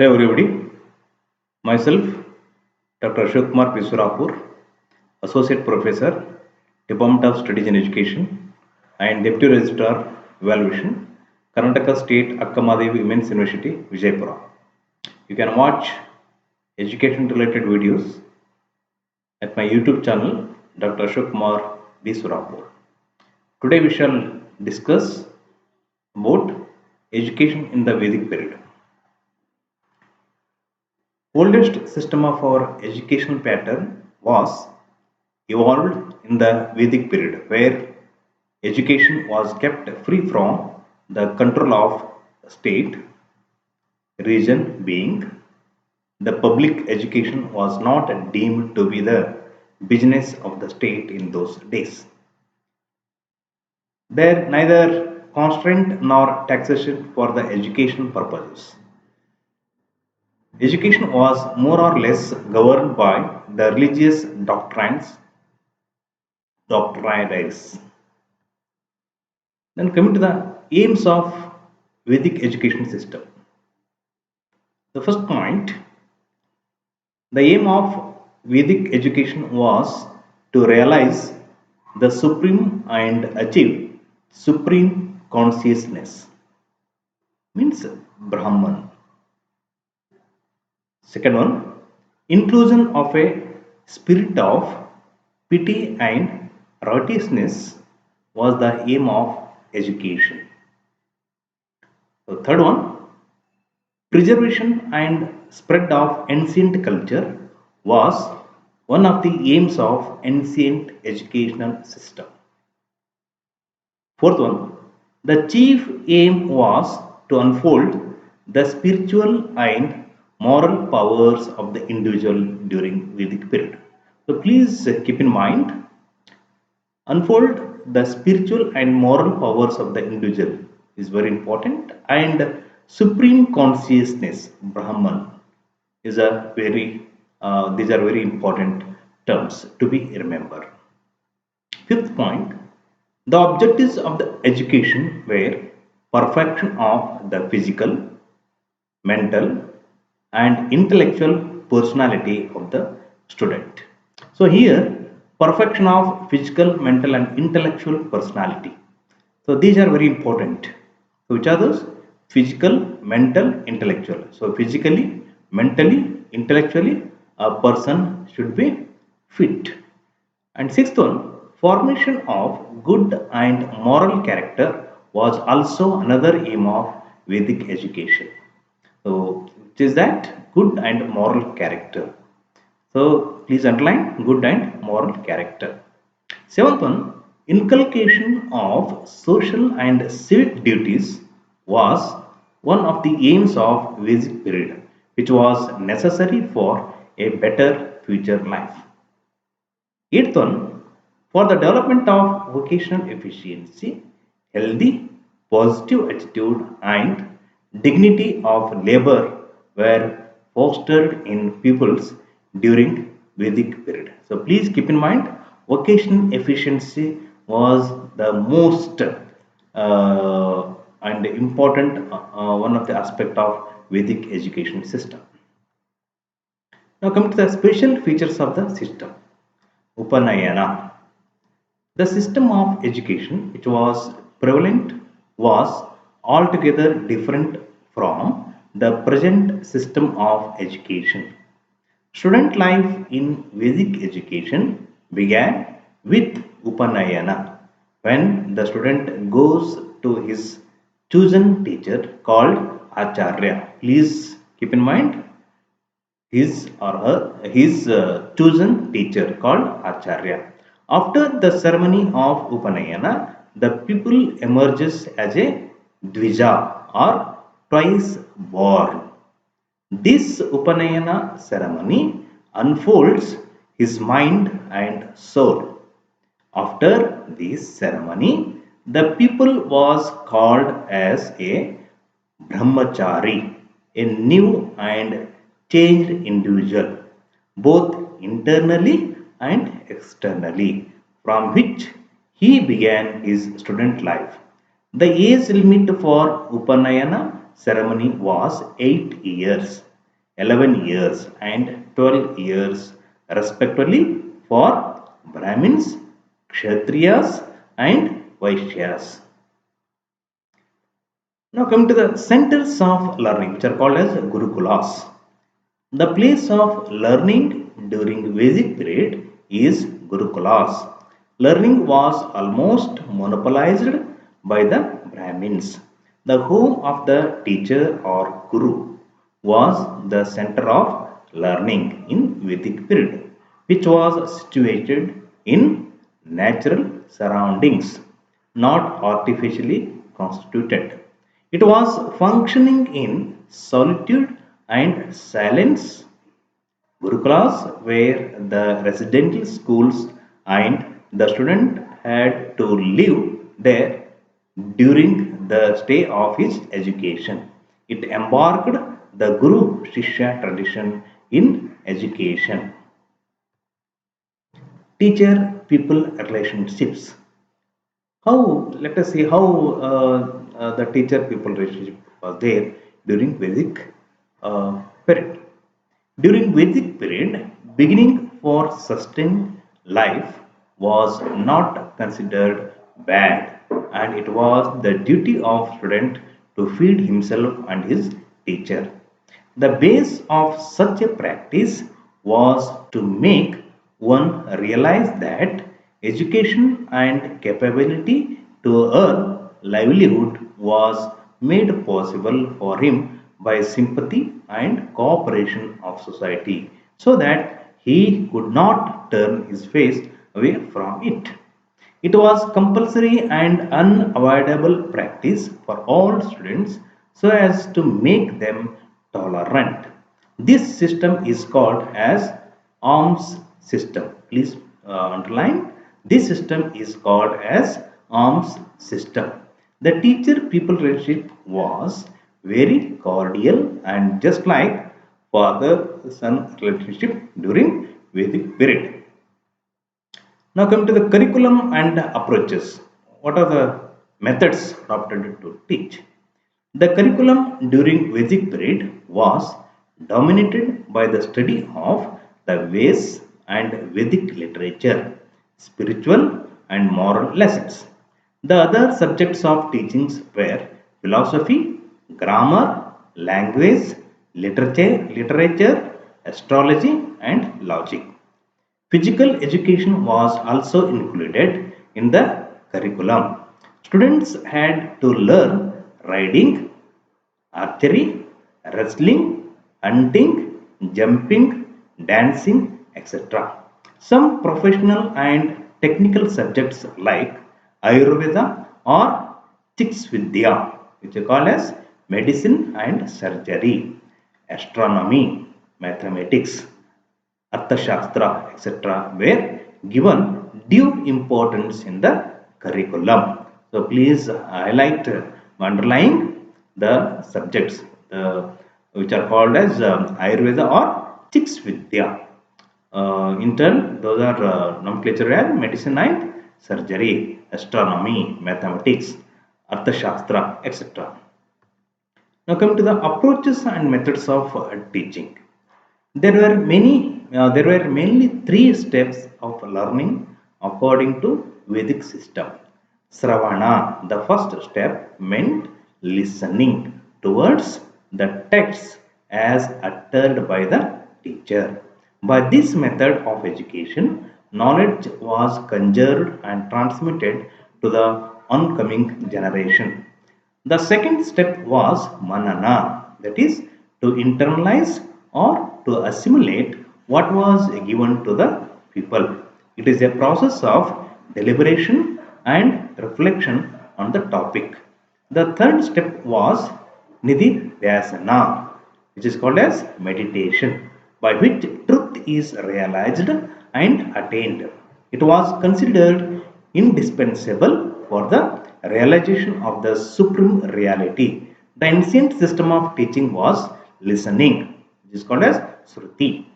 Hello everybody, myself Dr. Ashok Kumar Pisurapur, Associate Professor, Department of Studies in Education and Deputy Registrar Evaluation, Karnataka State Akkamadevi Women's University, Vijaypura. You can watch education related videos at my YouTube channel Dr. Ashok Kumar Pisurapur. Today we shall discuss about education in the Vedic period. Oldest system of our educational pattern was evolved in the Vedic period, where education was kept free from the control of state. Reason being, the public education was not deemed to be the business of the state in those days. There neither constraint nor taxation for the education purposes. Education was more or less governed by the religious doctrines. Then coming to the aims of Vedic education system. The first point, the aim of Vedic education was to realize the supreme and achieve supreme consciousness, means Brahman. Second one, inclusion of a spirit of pity and righteousness was the aim of education. The third one, preservation and spread of ancient culture was one of the aims of ancient educational system. Fourth one, the chief aim was to unfold the spiritual and moral powers of the individual during Vedic period. So please keep in mind, unfold the spiritual and moral powers of the individual is very important, and supreme consciousness Brahman is a very these are very important terms to be remembered. Fifth point, the objectives of the education were perfection of the physical, mental and intellectual personality of the student. So here, perfection of physical, mental and intellectual personality. So these are very important. So which are those? Physical, mental, intellectual. So physically, mentally, intellectually, a person should be fit. And sixth one, formation of good and moral character was also another aim of Vedic education. So which is that? Good and moral character. So please underline good and moral character. Seventh one, inculcation of social and civic duties was one of the aims of Vedic period, which was necessary for a better future life. Eighth one, for the development of vocational efficiency, healthy, positive attitude and dignity of labor were fostered in pupils during Vedic period. So please keep in mind, vocational efficiency was the most and important one of the aspect of Vedic education system. Now coming to the special features of the system. Upanayana. The system of education which was prevalent was altogether different from the present system of education. Student life in Vedic education began with Upanayana, when the student goes to his chosen teacher called Acharya. Please keep in mind, his chosen teacher called Acharya. After the ceremony of Upanayana, the pupil emerges as a Dvija or twice born. This Upanayana ceremony unfolds his mind and soul. After this ceremony, the pupil was called as a Brahmachari, a new and changed individual, both internally and externally, from which he began his student life. The age limit for Upanayana ceremony was 8 years. 11 years and 12 years respectively for Brahmins, Kshatriyas and Vaishyas. Now come to the centers of learning which are called as Gurukulas. The place of learning during Vedic period is Gurukulas. Learning was almost monopolized by the Brahmins. The home of the teacher or Guru was the center of learning in Vedic period, which was situated in natural surroundings, not artificially constituted. It was functioning in solitude and silence. Gurukulas were the residential schools and the student had to live there during the stay of his education. It embarked the Guru Shishya tradition in education. Teacher pupil relationships. How, let us see how the teacher pupil relationship was there during Vedic period. During Vedic period, beginning for sustained life was not considered bad, and it was the duty of student to feed himself and his teacher. The base of such a practice was to make one realize that education and capability to earn livelihood was made possible for him by sympathy and cooperation of society so that he could not turn his face away from it. It was compulsory and unavoidable practice for all students so as to make them tolerant. This system is called as alms system. Please underline. This system is called as alms system. The teacher-pupil relationship was very cordial and just like father-son relationship during Vedic period. Now come to the curriculum and approaches. What are the methods adopted to teach? The curriculum during Vedic period was dominated by the study of the Vedas and Vedic literature, spiritual and moral lessons. The other subjects of teachings were philosophy, grammar, language, literature, astrology and logic. Physical education was also included in the curriculum. Students had to learn riding, archery, wrestling, hunting, jumping, dancing, etc. Some professional and technical subjects like Ayurveda or Chiksvidya, which are called as medicine and surgery, astronomy, mathematics, Arthashastra, etc., were given due importance in the curriculum. So please highlight, underline the subjects which are called as Ayurveda or Chiksvidya. In turn, those are nomenclature as medicine and surgery, astronomy, mathematics, Arthashastra, etc. Now come to the approaches and methods of teaching. There were mainly three steps of learning according to Vedic system. Sravana, the first step, meant listening towards the text as uttered by the teacher. By this method of education, knowledge was conjured and transmitted to the oncoming generation. The second step was manana, that is, to internalize or to assimilate what was given to the people. It is a process of deliberation and reflection on the topic. The third step was nidhi vyasana, which is called as meditation, by which truth is realized and attained. It was considered indispensable for the realization of the supreme reality. The ancient system of teaching was listening, which is called as Sruti.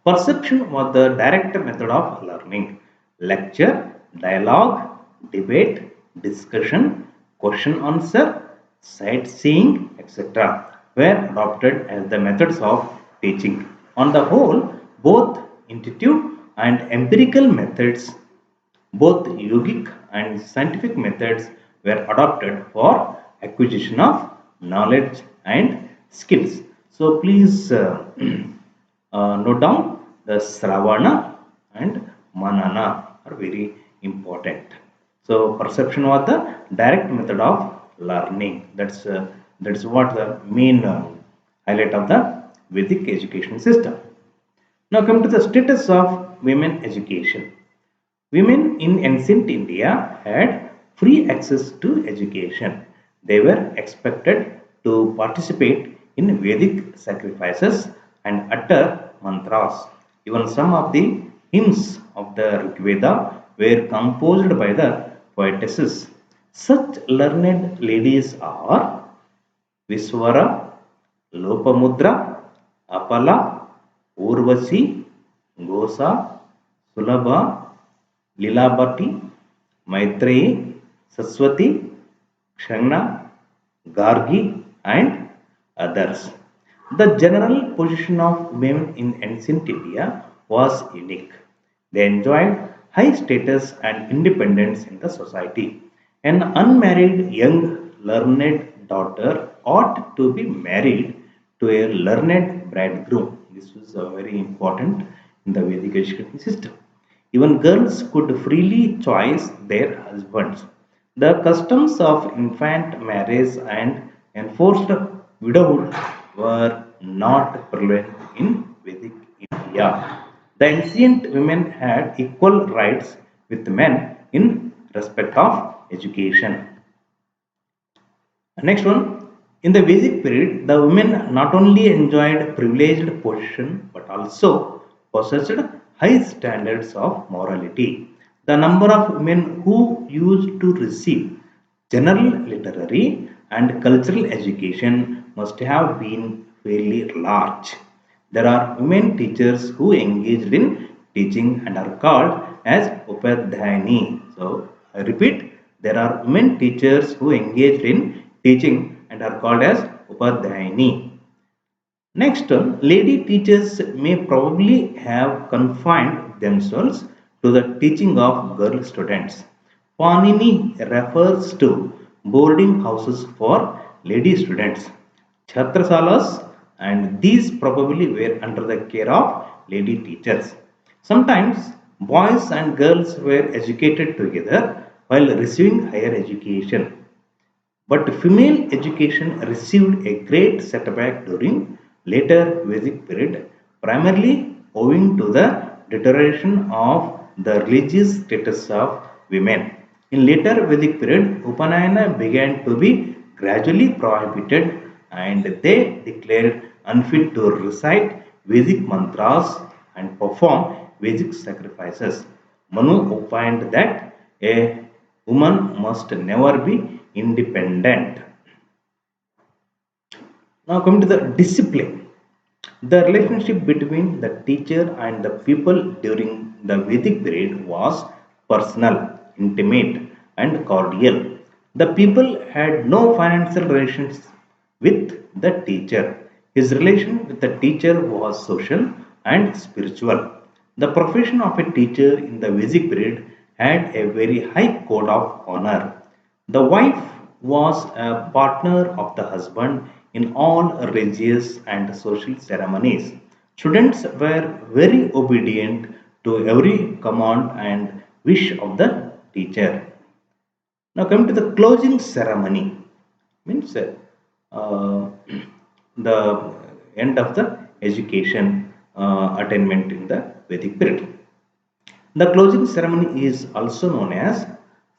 Perception was the direct method of learning. Lecture, dialogue, debate, discussion, question answer, sightseeing, etc. were adopted as the methods of teaching. On the whole, both intuitive and empirical methods, both yogic and scientific methods, were adopted for acquisition of knowledge and skills. So please note down the Sravana and Manana are very important. So perception was the direct method of learning. That's what the main highlight of the Vedic education system. Now come to the status of women education. Women in ancient India had free access to education. They were expected to participate in Vedic sacrifices and utter mantras. Even some of the hymns of the Rig Veda were composed by the poetesses. Such learned ladies are Viswara, Lopamudra, Apala, Urvasi, Gosa, Sulabha, Lilabati, Maitreyi, Saraswati, Kshana, Gargi, and others. The general position of women in ancient India was unique. They enjoyed high status and independence in the society. An unmarried young learned daughter ought to be married to a learned bridegroom. This was very important in the Vedic education system. Even girls could freely choose their husbands. The customs of infant marriage and enforced widowhood were not prevalent in Vedic India. The ancient women had equal rights with men in respect of education. Next one, in the Vedic period, the women not only enjoyed privileged position but also possessed high standards of morality. The number of women who used to receive general literary and cultural education must have been fairly large. There are women teachers who engaged in teaching and are called as Upadhyayani. So, I repeat, there are women teachers who engaged in teaching and are called as Upadhyayani. Next, lady teachers may probably have confined themselves to the teaching of girl students. Panini refers to boarding houses for lady students, Chhatrasalas, and these probably were under the care of lady teachers. Sometimes boys and girls were educated together while receiving higher education. But female education received a great setback during later Vedic period, primarily owing to the deterioration of the religious status of women. In later Vedic period, Upanayana began to be gradually prohibited and they declared unfit to recite Vedic mantras and perform Vedic sacrifices. Manu opined that a woman must never be independent. Now coming to the discipline. The relationship between the teacher and the pupil during the Vedic period was personal, intimate, and cordial. The pupil had no financial relations with the teacher. His relation with the teacher was social and spiritual. The profession of a teacher in the Vedic period had a very high code of honor. The wife was a partner of the husband in all religious and social ceremonies. Students were very obedient to every command and wish of the teacher. Now coming to the closing ceremony, means the end of the education attainment in the Vedic period. The closing ceremony is also known as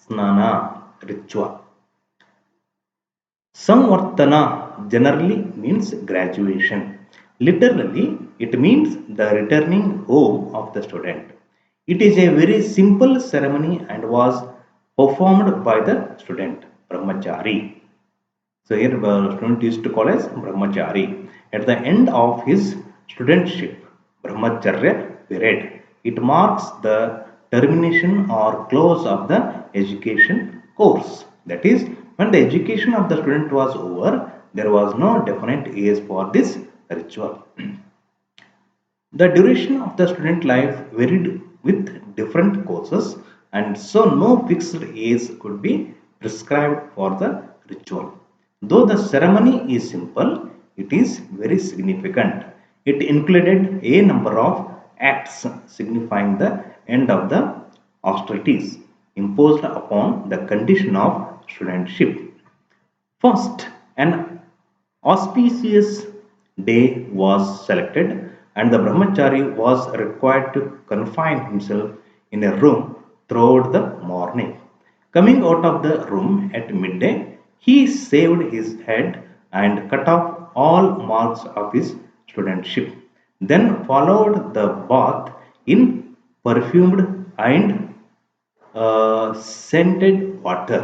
Snana ritual. Samvartana generally means graduation. Literally, it means the returning home of the student. It is a very simple ceremony and was performed by the student, Brahmachari. So here student used to call as Brahmachari. At the end of his studentship, Brahmacharya period, it marks the termination or close of the education course. That is, when the education of the student was over, there was no definite age for this ritual. The duration of the student life varied with different courses, and so no fixed age could be prescribed for the ritual. Though the ceremony is simple, it is very significant. It included a number of acts signifying the end of the austerities imposed upon the condition of studentship. First, an auspicious day was selected, and the brahmachari was required to confine himself in a room throughout the morning. Coming out of the room at midday, he shaved his head and cut off all marks of his studentship. Then followed the bath in perfumed and scented water,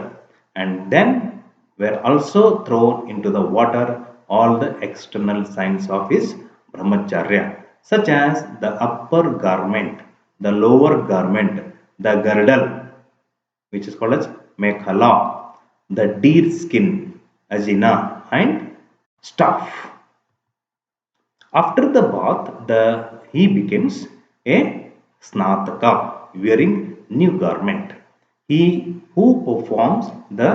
and then were also thrown into the water all the external signs of his brahmacharya, such as the upper garment, the lower garment, the girdle, which is called as mekhala, the deer skin, ajina, and stuff. After the bath, he becomes a snataka wearing new garment. He who performs the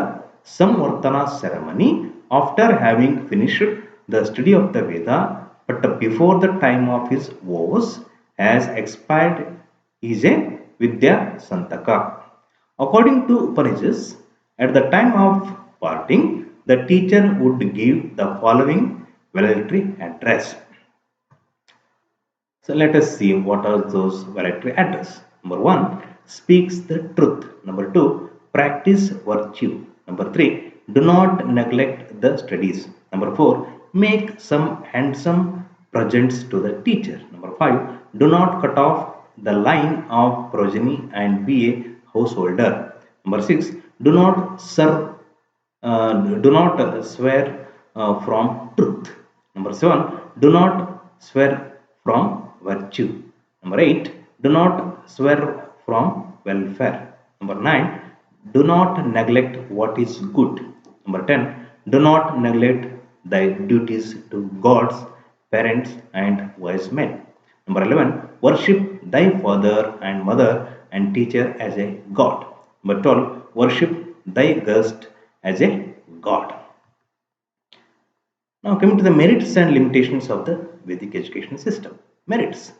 Samvartana ceremony after having finished the study of the Veda but before the time of his vows has expired is a Vidya Santaka. According to Upanishads, at the time of parting, the teacher would give the following valedictory address. So let us see what are those valedictory address. Number one, speaks the truth. Number two, practice virtue. Number three, do not neglect the studies. Number four, make some handsome presents to the teacher. Number five, do not cut off the line of progeny and be a householder. Number six, do not serve, do not swear from truth. Number seven, do not swear from virtue. Number 8, do not swear from welfare. Number 9, do not neglect what is good. Number 10, do not neglect thy duties to gods, parents, and wise men. Number 11, worship thy father and mother and teacher as a god. Number 12, worship thy guest as a god. Now coming to the merits and limitations of the Vedic education system. Merits.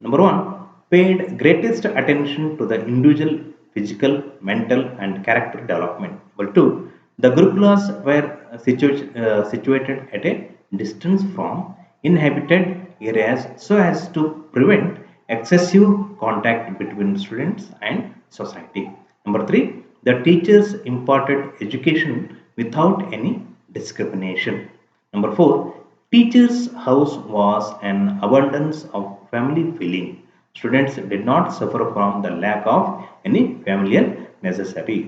Number one, paid greatest attention to the individual physical, mental, and character development. Number two, the Gurukulas were situated at a distance from inhabited areas so as to prevent excessive contact between students and society. Number three, the teachers imparted education without any discrimination. Number four, teacher's house was an abundance of family feeling. Students did not suffer from the lack of any familial necessary.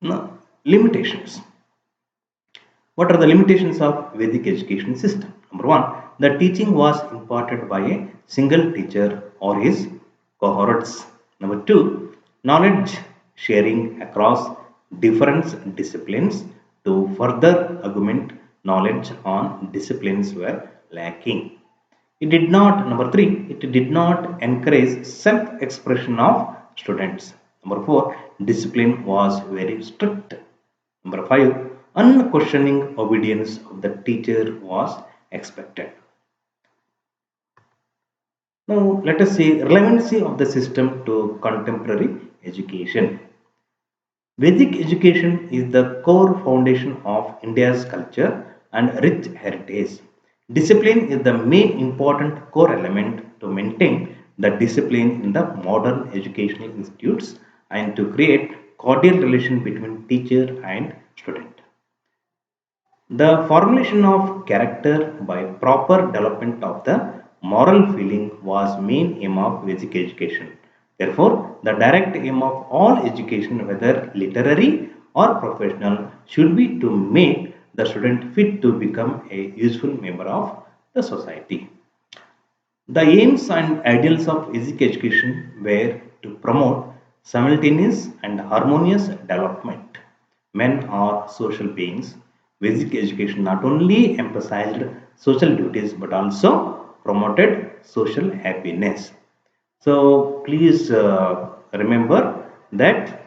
Now, limitations. What are the limitations of Vedic education system? Number one, the teaching was imparted by a single teacher or his cohorts. Number two, knowledge sharing across different disciplines to further augment knowledge on disciplines were lacking. It did not, number three, it did not encourage self expression of students. Number four, discipline was very strict. Number five, unquestioning obedience of the teacher was expected. Now, let us see relevancy of the system to contemporary education. Vedic education is the core foundation of India's culture and rich heritage. Discipline is the main important core element to maintain the discipline in the modern educational institutes and to create cordial relation between teacher and student. The formulation of character by proper development of the moral feeling was main aim of basic education. Therefore, the direct aim of all education, whether literary or professional, should be to make the student fit to become a useful member of the society. The aims and ideals of basic education were to promote simultaneous and harmonious development. Men are social beings Vedic education not only emphasized social duties but also promoted social happiness. So please remember that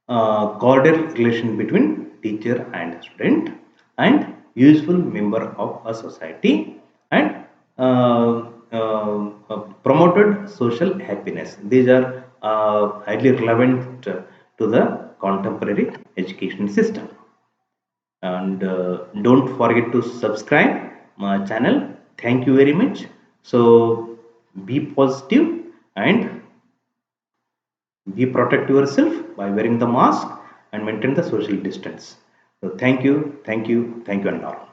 cordial relation between teacher and student and useful member of a society and promoted social happiness. These are highly relevant to the contemporary education system. And don't forget to subscribe my channel. Thank you very much. So be positive and be protect yourself by wearing the mask and maintain the social distance. So thank you, thank you, thank you, and all.